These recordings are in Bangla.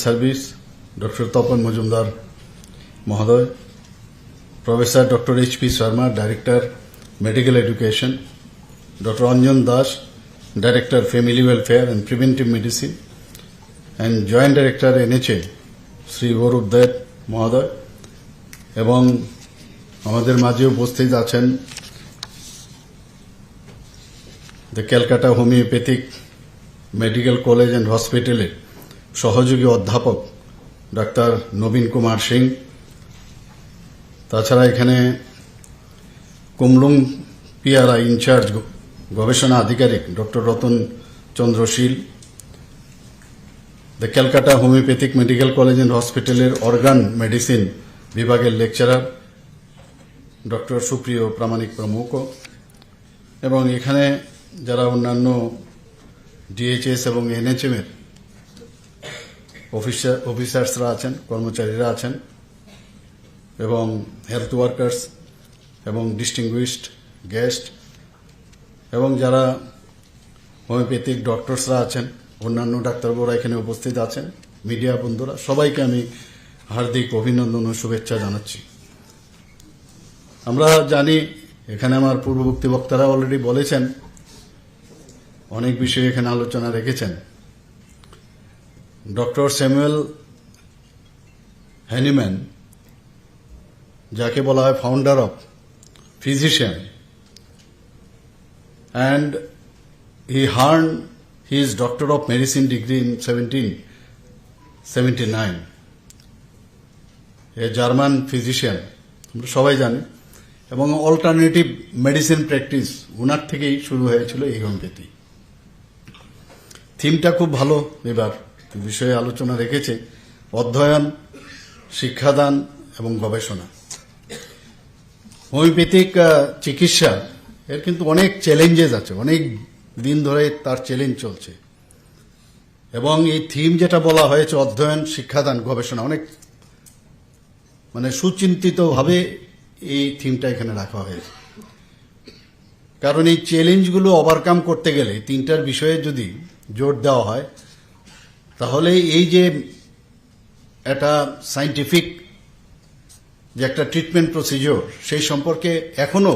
সার্ভিস ডক্টর তপন মজুমদার মহোদয়, professor doctor H P. Sharma, director medical education, doctor Anjan Das, director family welfare and preventive medicine, and joint director NHA Shri Arup Deb মহোদয়, এবং আমাদের মাঝে উপস্থিত আছেন the Calcutta homeopathic medical college and হসপিটালের সহযোগী অধ্যাপক ডাক্তার নবীন কুমার সিং। তাছাড়া এখানে কুমলুং পিআরআই ইনচার্জ গবেষণা আধিকারিক doctor Ratan Chandra Sil, the Calcutta homeopathic medical college and হসপিটালের অর্গান মেডিসিন বিভাগের লেকচারার ডক্টর সুপ্রিয় প্রামাণিক প্রমুখ, এবং এখানে যারা অন্যান্য ডিএইচএস এবং এনএচএম এর অফিসার্সরা আছেন, কর্মচারীরা আছেন, এবং হেলথ ওয়ার্কার্স এবং ডিস্টিংগুইশড গেস্ট, এবং যারা হোমিওপ্যাথিক ডক্টরসরা আছেন, অন্যান্য ডাক্তারবাবুরা এখানে উপস্থিত আছেন, মিডিয়া বন্ধুরা, সবাইকে আমি হার্দিক অভিনন্দন ও শুভেচ্ছা জানাচ্ছি। আমরা জানি, এখানে আমার পূর্ববর্তী বক্তারা অলরেডি বলেছেন, অনেক বিষয়ে এখানে আলোচনা রেখেছেন। ডক্টর স্যামুয়েল হ্যানিম্যান, যাকে বলা হয় founder of physician, and he earned his Doctor of Medicine degree in 1779. A German physician, আমরা সবাই জানি, এবং অল্টারনেটিভ মেডিসিন প্র্যাকটিস ওনার থেকেই শুরু হয়েছিল এই হোমিওপ্যাথি। থিমটা খুব ভালো, এবার বিষয়ে আলোচনা রেখেছে অধ্যয়ন, শিক্ষাদান এবং গবেষণা। হোমিওপ্যাথিক চিকিৎসা এর কিন্তু অনেক চ্যালেঞ্জেস আছে, অনেক দিন ধরে তার চ্যালেঞ্জ চলছে, এবং এই থিম যেটা বলা হয়েছে অধ্যয়ন, শিক্ষাদান, গবেষণা, অনেক সুচিন্তিতভাবে এই থিমটা এখানে রাখা হয়েছে। কারণ এই চ্যালেঞ্জগুলো ওভারকাম করতে গেলে তিনটার বিষয়ে যদি জোর দেওয়া হয়, তাহলে এই যে একটা সায়েন্টিফিক যে একটা ট্রিটমেন্ট প্রসিজিওর, সেই সম্পর্কে এখনো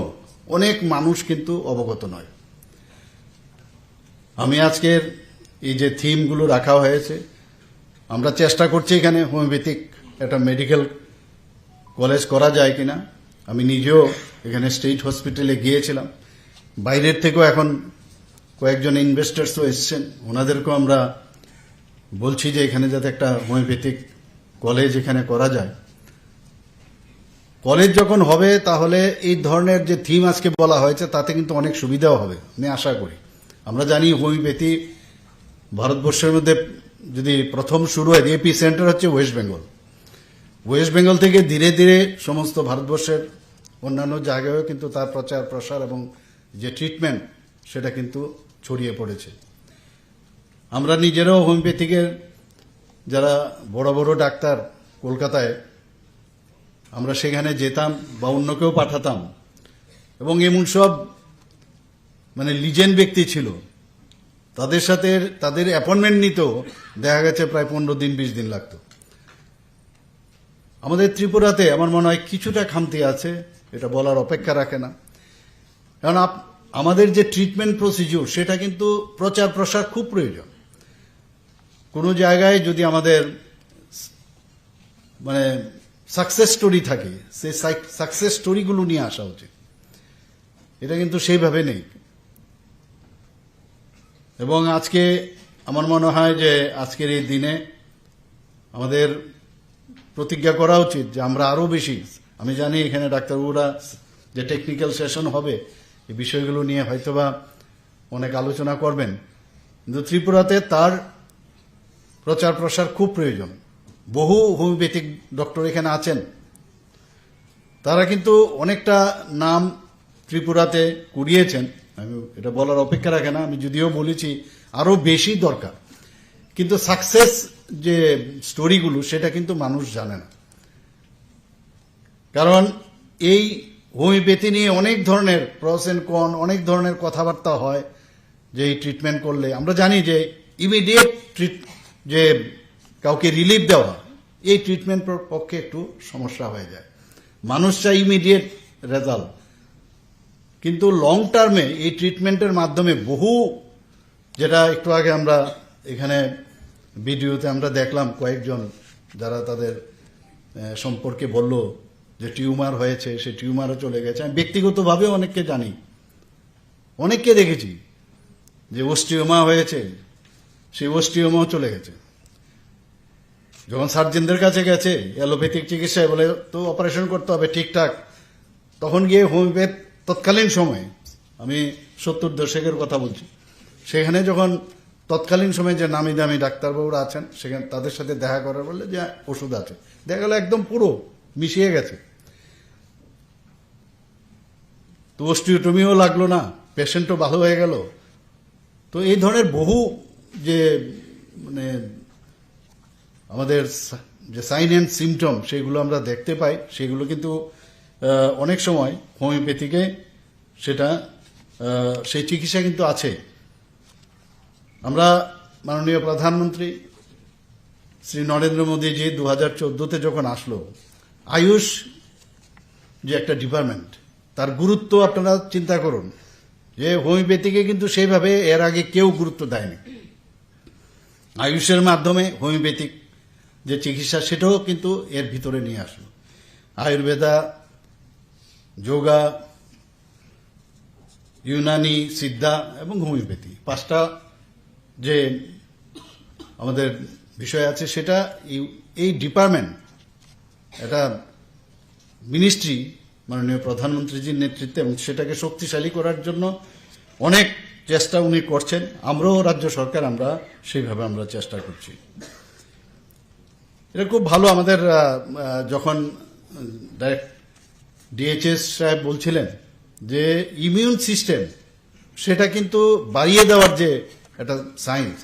অনেক মানুষ কিন্তু অবগত নয়। আমি আজকের এই যে থিমগুলো রাখা হয়েছে, আমরা চেষ্টা করছি এখানে হোমিওপ্যাথিক একটা মেডিকেল কলেজ করা যায় কিনা। আমি নিজেও এখানে স্টেট হসপিটালে গিয়েছিলাম, বাইরের থেকেও এখন কয়েকজন ইনভেস্টার্সও এসছেন, ওনাদেরকেও আমরা বলছি যে এখানে যাতে একটা হোমিওপ্যাথিক কলেজ এখানে করা যায়। কলেজ যখন হবে, তাহলে এই ধরনের যে থিম আজকে বলা হয়েছে তাতে কিন্তু অনেক সুবিধাও হবে, আমি আশা করি। আমরা জানি হোমিওপ্যাথি ভারতবর্ষের মধ্যে যদি প্রথম শুরু হয়, এপি সেন্টার হচ্ছে ওয়েস্ট বেঙ্গল। ওয়েস্ট বেঙ্গল থেকে ধীরে ধীরে সমস্ত ভারতবর্ষের অন্যান্য জায়গায়ও কিন্তু তার প্রচার প্রসার এবং যে ট্রিটমেন্ট সেটা কিন্তু ছড়িয়ে পড়েছে। আমরা নিজেরাও হোমিওপ্যাথিকের যারা বড় বড় ডাক্তার কলকাতায়, আমরা সেখানে যেতাম বা অন্যকেও পাঠাতাম, এবং এমন সব লিজেন্ড ব্যক্তি ছিল, তাদের সাথে তাদের অ্যাপয়েন্টমেন্ট নিতেও দেখা গেছে প্রায় 15 দিন 20 দিন লাগতো। আমাদের ত্রিপুরাতে আমার মনে হয় কিছুটা খামতি আছে, এটা বলার অপেক্ষা রাখে না। কারণ আমাদের যে ট্রিটমেন্ট প্রসিডিউর সেটা কিন্তু প্রচার প্রসার খুব প্রয়োজন। কোনো জায়গায় যদি আমাদের সাকসেস স্টোরি থাকে, সেই সাকসেস স্টোরিগুলো নিয়ে আসা উচিত। এটা কিন্তু সেইভাবে নেই। এবং আজকে আমার মনে হয় যে আজকের এই দিনে আমাদের প্রতিজ্ঞা করা উচিত যে আমরা আরো বেশি, আমি জানি এখানে ডাক্তারবাবুরা যে টেকনিক্যাল সেশন হবে এই বিষয়গুলো নিয়ে হয়তোবা অনেক আলোচনা করবেন, কিন্তু ত্রিপুরাতে তার প্রচার প্রসার খুব প্রয়োজন। বহু হোমিওপ্যাথিক ডক্টর এখানে আছেন, তারা কিন্তু অনেকটা নাম ত্রিপুরাতে কুড়িয়েছেন, আমি এটা বলার অপেক্ষা রাখে না। আমি যদিও বলেছি আরো বেশি দরকার, কিন্তু সাকসেস যে স্টোরিগুলো সেটা কিন্তু মানুষ জানে না। কারণ এই হোমিওপ্যাথি নিয়ে অনেক ধরনের প্রস এন্ড কন, অনেক ধরনের কথাবার্তা হয় যে এই ট্রিটমেন্ট করলে আমরা জানি যে ইমিডিয়েট যে কাউকে রিলিফ দেওয়া, এই ট্রিটমেন্ট পক্ষে একটু সমস্যা হয়ে যায়। মানুষ চাই ইমিডিয়েট রেজাল্ট, কিন্তু লং টার্মে এই ট্রিটমেন্টের মাধ্যমে বহু, যেটা একটু আগে আমরা এখানে ভিডিওতে আমরা দেখলাম কয়েকজন যারা তাদের সম্পর্কে বলল যে টিউমার হয়েছে, সে টিউমারও চলে গেছে। আমি ব্যক্তিগতভাবে অনেককে জানি, অনেককে দেখেছি যে অস্টিওমা হয়েছে, সেই অস্টিওমাও চলে গেছে। যখন সার্জনদের কাছে গেছে অ্যালোপ্যাথিক চিকিৎসায় বলে তো অপারেশন করতে হবে ঠিকঠাক, তখন গিয়ে হোমিওপ্যাথ তৎকালীন সময়ে, আমি 70 দশকের কথা বলছি, সেখানে যখন তৎকালীন সময়ে যে নামি দামি ডাক্তারবাবুরা আছেন সেখানে তাদের সাথে দেখা করার বললে যে ওষুধ আছে, দেখা গেল একদম পুরো মিশিয়ে গেছে। তো অস্টিওটমিও লাগলো না, পেশেন্টও ভালো হয়ে গেল। তো এই ধরনের বহু যে মানে আমাদের যে সাইন অ্যান্ড সিমটম সেগুলো আমরা দেখতে পাই, সেগুলো কিন্তু অনেক সময় হোমিওপ্যাথিকে সেটা সেই চিকিৎসা কিন্তু আছে। আমরা মাননীয় প্রধানমন্ত্রী শ্রী নরেন্দ্র মোদীজি 2014-তে যখন আসলো, আয়ুষ যে একটা ডিপার্টমেন্ট, তার গুরুত্ব আপনারা চিন্তা করুন যে হোমিওপ্যাথিকে কিন্তু সেইভাবে এর আগে কেউ গুরুত্ব দেয়নি। আয়ুষের মাধ্যমে হোমিওপ্যাথিক যে চিকিৎসা সেটাও কিন্তু এর ভিতরে নিয়ে আসলো। আয়ুর্বেদা, যোগা, ইউনানি, সিদ্ধা এবং হোমিওপ্যাথি, 5টা যে আমাদের বিষয় আছে, সেটা এই ডিপার্টমেন্ট, এটা মিনিস্ট্রি মাননীয় প্রধানমন্ত্রীজির নেতৃত্বে, এবং সেটাকে শক্তিশালী করার জন্য অনেক চেষ্টা উনি করছেন। আমরাও রাজ্য সরকার আমরা সেইভাবে আমরা চেষ্টা করছি। এটা খুব ভালো। আমাদের যখন ডিএইচএস সাহেব বলছিলেন যে ইমিউন সিস্টেম, সেটা কিন্তু বাড়িয়ে দেওয়ার যে একটা সায়েন্স,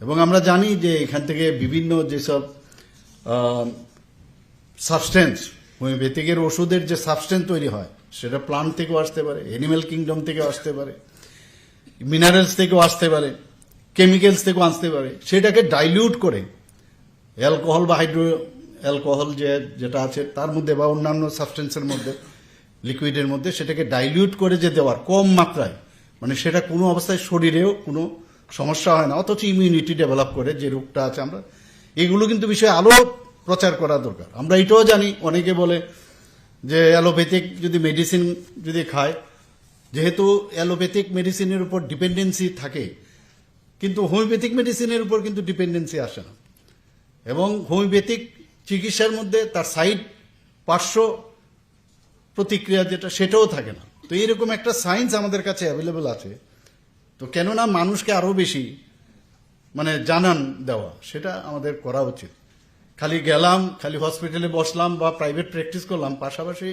এবং আমরা জানি যে এখান থেকে বিভিন্ন যেসব সাবস্টেন্স, হোমিওপ্যাথিকের ওষুধের যে সাবস্টেন্স তৈরি হয় সেটা প্লান্ট থেকেও আসতে পারে, অ্যানিম্যাল কিংডম থেকেও আসতে পারে, মিনারেলস থেকেও আসতে পারে, কেমিক্যালস থেকেও আসতে পারে। সেটাকে ডাইলিউট করে অ্যালকোহল বা হাইড্রো অ্যালকোহল যেটা আছে তার মধ্যে বা অন্যান্য সাবস্টেন্সের মধ্যে, লিকুইডের মধ্যে, সেটাকে ডাইলিউট করে যে দেওয়ার কম মাত্রায়, মানে সেটা কোনো অবস্থায় শরীরেও কোনো সমস্যা হয় না, অথচ ইমিউনিটি ডেভেলপ করে যে রোগটা আছে আমরা, এগুলো কিন্তু বিষয়ে আলো প্রচার করা দরকার। আমরা এটাও জানি, অনেকে বলে যে অ্যালোপ্যাথিক যদি মেডিসিন যদি খায়, যেহেতু অ্যালোপ্যাথিক মেডিসিনের উপর ডিপেন্ডেন্সি থাকে, কিন্তু হোমিওপ্যাথিক মেডিসিনের উপর কিন্তু ডিপেন্ডেন্সি আসে না, এবং হোমিওপ্যাথিক চিকিৎসার মধ্যে তার সাইড পার্শ্ব প্রতিক্রিয়া যেটা সেটাও থাকে না। তো এইরকম একটা সায়েন্স আমাদের কাছে অ্যাভেলেবল আছে, তো কেননা মানুষকে আরো বেশি মানে জানান দেওয়া, সেটা আমাদের করা উচিত। খালি গেলাম, খালি হসপিটালে বসলাম বা প্রাইভেট প্র্যাকটিস করলাম, পাশাপাশি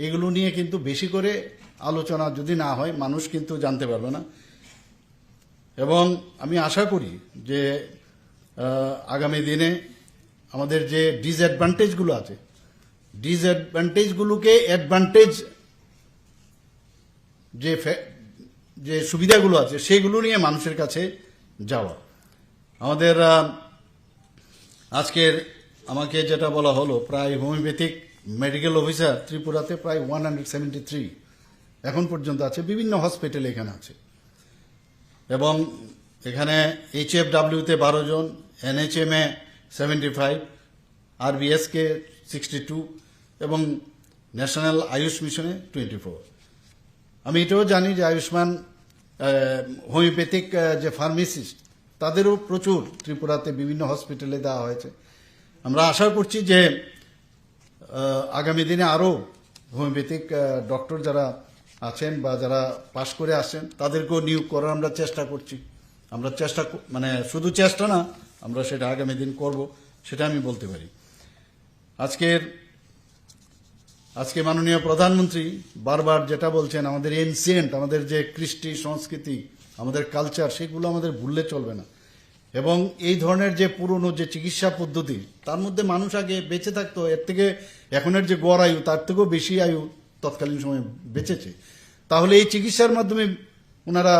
এগুলো নিয়ে কিন্তু বেশি করে আলোচনা যদি না হয়, মানুষ কিন্তু জানতে পারবে না। এবং আমি আশা করি যে আগামী দিনে আমাদের যে ডিসঅ্যাডভান্টেজগুলো আছে, ডিসঅ্যাডভান্টেজগুলোকে অ্যাডভান্টেজ যে সুবিধাগুলো আছে সেগুলো নিয়ে মানুষের কাছে যাওয়া। আমাদের আজকের আমাকে যেটা বলা হলো, প্রায় হোমিওপ্যাথিক মেডিকেল অফিসার ত্রিপুরাতে প্রায় 173 এখন পর্যন্ত আছে, বিভিন্ন হসপিটালে এখানে আছে, এবং এখানে HFW-তে 12 জন, NHM-এ 75, RBS-কে 62 এবং ন্যাশনাল আয়ুষ মিশনে 24। আমি এটাও জানি যে আয়ুষ্মান হোমিওপ্যাথিক যে ফার্মেসিস্ট, তাদেরও প্রচুর ত্রিপুরাতে বিভিন্ন হসপিটালে দেওয়া হয়েছে। আমরা আশা করছি যে আগামী দিনে আরও হোমিওপ্যাথিক ডক্টর যারা আছেন বা যারা পাশ করে আসেন তাদেরকেও নিয়োগ করার আমরা চেষ্টা করছি। আমরা চেষ্টা মানে শুধু চেষ্টা না, আমরা সেটা আগামী দিন করব, সেটা আমি বলতে পারি। আজকে মাননীয় প্রধানমন্ত্রী বারবার যেটা বলছেন, আমাদের এনসিয়েন্ট, আমাদের যে কৃষ্টি সংস্কৃতি, আমাদের কালচার, সেগুলো আমাদের ভুললে চলবে না। এবং এই ধরনের যে পুরনো যে চিকিৎসা পদ্ধতি, তার মধ্যে মানুষ আগে বেঁচে থাকতো, এর থেকে এখনের যে গড় আয়ু তার থেকেও বেশি আয়ু তৎকালীন সময়ে বেঁচেছে। তাহলে এই চিকিৎসার মাধ্যমে ওনারা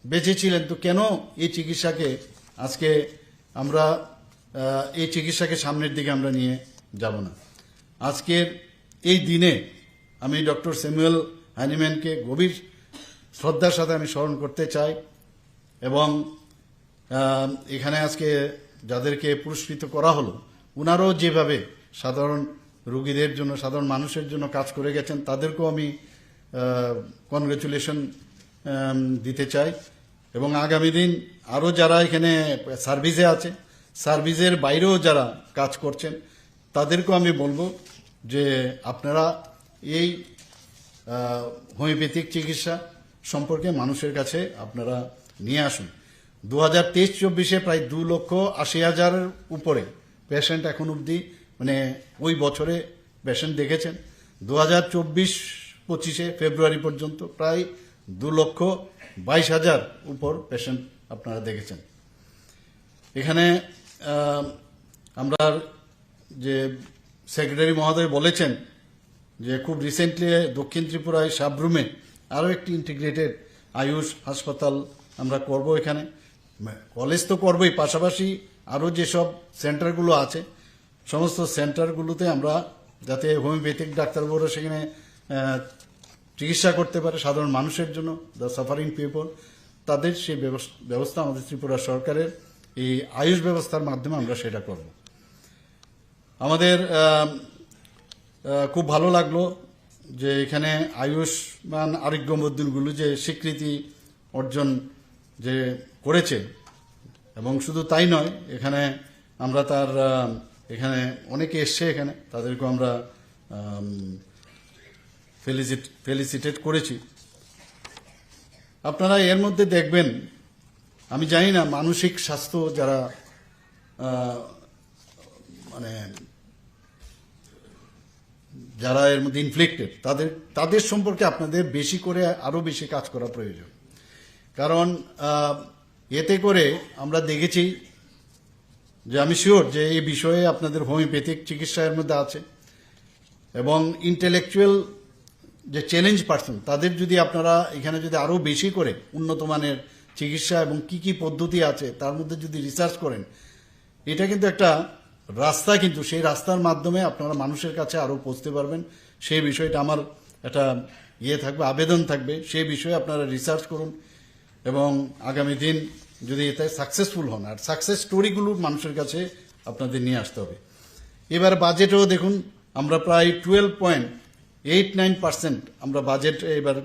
বেঁচে ছিলেন, তো কেন এই চিকিৎসাকে আজকে আমরা এই চিকিৎসাকে সামনের দিকে আমরা নিয়ে যাব না। আজকের এই দিনে আমি ডক্টর স্যামুয়েল হ্যানিম্যানকে গভীর শ্রদ্ধার সাথে আমি স্মরণ করতে চাই এবং এখানে আজকে যাদেরকে পুরস্কৃত করা হলো ওনারাও যেভাবে সাধারণ রোগীদের জন্য, সাধারণ মানুষের জন্য কাজ করে গেছেন, তাদেরকেও আমি কনগ্রেচুলেশন দিতে চাই। এবং আগামী দিন আরও যারা এখানে সার্ভিসে আছে, সার্ভিসের বাইরেও যারা কাজ করছেন, তাদেরকেও আমি বলবো যে আপনারা এই হোমিওপ্যাথিক চিকিৎসা সম্পর্কে মানুষের কাছে আপনারা নিয়ে আসুন। 2023-24 প্রায় 2,80,000-এর উপরে পেশেন্ট এখন অবধি মানে ওই বছরে পেশেন্ট দেখেছেন। 2024-25 ফেব্রুয়ারি পর্যন্ত প্রায় 2,22,000 উপর পেশেন্ট আপনারা দেখেছেন। এখানে আমরা যে সেক্রেটারি মহোদয় বলেছেন যে খুব রিসেন্টলি দক্ষিণ ত্রিপুরায় সাবরুমে আরও একটি ইন্টিগ্রেটেড আয়ুষ হাসপাতাল আমরা করব। এখানে কলেজ তো করবই, পাশাপাশি আরও যেসব সেন্টারগুলো আছে সমস্ত সেন্টারগুলোতে আমরা যাতে হোমিওপ্যাথিক ডাক্তারবাবুরা সেখানে চিকিৎসা করতে পারে সাধারণ মানুষের জন্য, দ্য সাফারিং পিপল, তাদের সেই ব্যবস্থা আমাদের ত্রিপুরা সরকারের এই আয়ুষ ব্যবস্থার মাধ্যমে আমরা সেটা করব। আমাদের খুব ভালো লাগলো যে এখানে আয়ুষ্মান আরোগ্য মন্দিরগুলো যে স্বীকৃতি অর্জন যে করেছে, এবং শুধু তাই নয়, এখানে আমরা তার এখানে অনেকে এসছে, এখানে তাদেরকেও আমরা ফেলিসিটেট করেছি। আপনারা এর মধ্যে দেখবেন, আমি জানি না মানসিক স্বাস্থ্য যারা মানে যারা এর মধ্যে ইনফ্লিক্টেড তাদের সম্পর্কে আপনাদের বেশি করে আরো বেশি কাজ করা প্রয়োজন। কারণ এতে করে আমরা দেখেছি যে আমি শিওর যে এই বিষয়ে আপনাদের হোমিওপ্যাথিক চিকিৎসা এর মধ্যে আছে, এবং ইন্টেলেকচুয়াল যে চ্যালেঞ্জ পার্সন তাদের যদি আপনারা এখানে যদি আরো বেশি করে উন্নত মানের চিকিৎসা এবং কি কি পদ্ধতি আছে তার মধ্যে যদি রিসার্চ করেন, এটা কিন্তু একটা রাস্তা, কিন্তু সেই রাস্তার মাধ্যমে আপনারা মানুষের কাছে আরো পৌঁছতে পারবেন। সেই বিষয়টা আমার একটা থাকবে, আবেদন থাকবে, সেই বিষয়ে আপনারা রিসার্চ করুন এবং আগামী দিন যদি এতে সাকসেসফুল হন, আর সাকসেস স্টোরিগুলো মানুষের কাছে আপনাদের নিয়ে আসতে হবে। এবার বাজেটেও দেখুন আমরা প্রায় 12.89% আমরা বাজেট এবার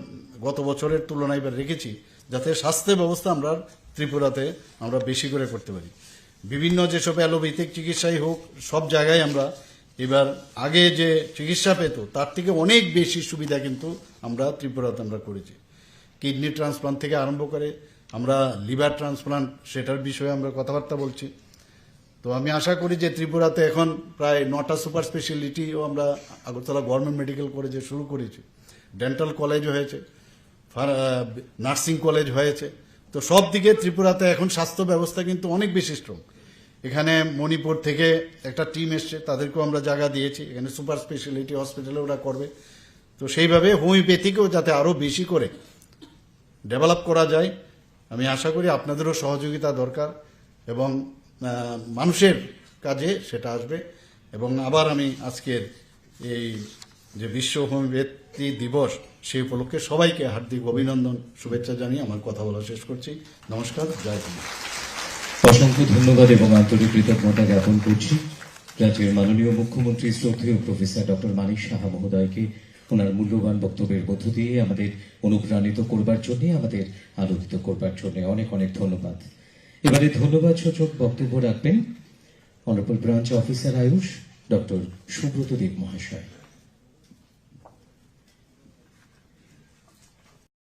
গত বছরের তুলনায় এবার রেখেছি, যাতে স্বাস্থ্য ব্যবস্থা আমরা ত্রিপুরাতে আমরা বেশি করে করতে পারি। বিভিন্ন যেসব অ্যালোপ্যাথিক চিকিৎসাই হোক, সব জায়গায় আমরা এবার আগে যে চিকিৎসা পেত তার থেকে অনেক বেশি সুবিধা কিন্তু আমরা ত্রিপুরাতে আমরা করেছি। কিডনি ট্রান্সপ্লান্ট থেকে আরম্ভ করে আমরা লিভার ট্রান্সপ্লান্ট, সেটার বিষয়ে আমরা কথাবার্তা বলছি। তো আমি আশা করি যে ত্রিপুরাতে এখন প্রায় 9টা সুপার স্পেশালিটিও আমরা আগরতলা গভর্নমেন্ট মেডিকেল কলেজে শুরু করেছি, ডেন্টাল কলেজ হয়েছে, নার্সিং কলেজ হয়েছে। তো সব দিকে ত্রিপুরাতে এখন স্বাস্থ্য ব্যবস্থা কিন্তু অনেক বেশি স্ট্রং। এখানে মণিপুর থেকে একটা টিম এসছে, তাদেরকেও আমরা জায়গা দিয়েছি, এখানে সুপার স্পেশালিটি হসপিটালে ওরা করবে। তো সেইভাবে হোমিওপ্যাথিকেও যাতে আরো বেশি করে ডেভেলপ করা যায়, আমি আশা করি আপনাদেরও সহযোগিতা দরকার এবং মানুষের কাজে সেটা আসবে। এবং আবার আমি আজকের এই যে বিশ্ব হোমিওপ্যাথি দিবস, সেই উপলক্ষে সবাইকে হার্দিক অভিনন্দন, শুভেচ্ছা জানিয়ে আমার কথা বলা শেষ করছি। নমস্কার, জয় হিন্দ। অসংখ্য ধন্যবাদ এবং আন্তরিক কৃতজ্ঞতা জ্ঞাপন করছি রাজ্যের মাননীয় মুখ্যমন্ত্রী শ্রদ্ধেয় প্রফেসর ডক্টর মানিক সাহা মহোদয়কে ওনার মূল্যবান বক্তব্যের মধ্য দিয়ে আমাদের অনুপ্রাণিত করবার জন্য, আমাদের আলোকিত করবার জন্য অনেক অনেক ধন্যবাদ। এবারে ধন্যবাদ সূচক বক্তব্য রাখবেন honourable branch officer AYUSH doctor Subrata Deb মহাশয়।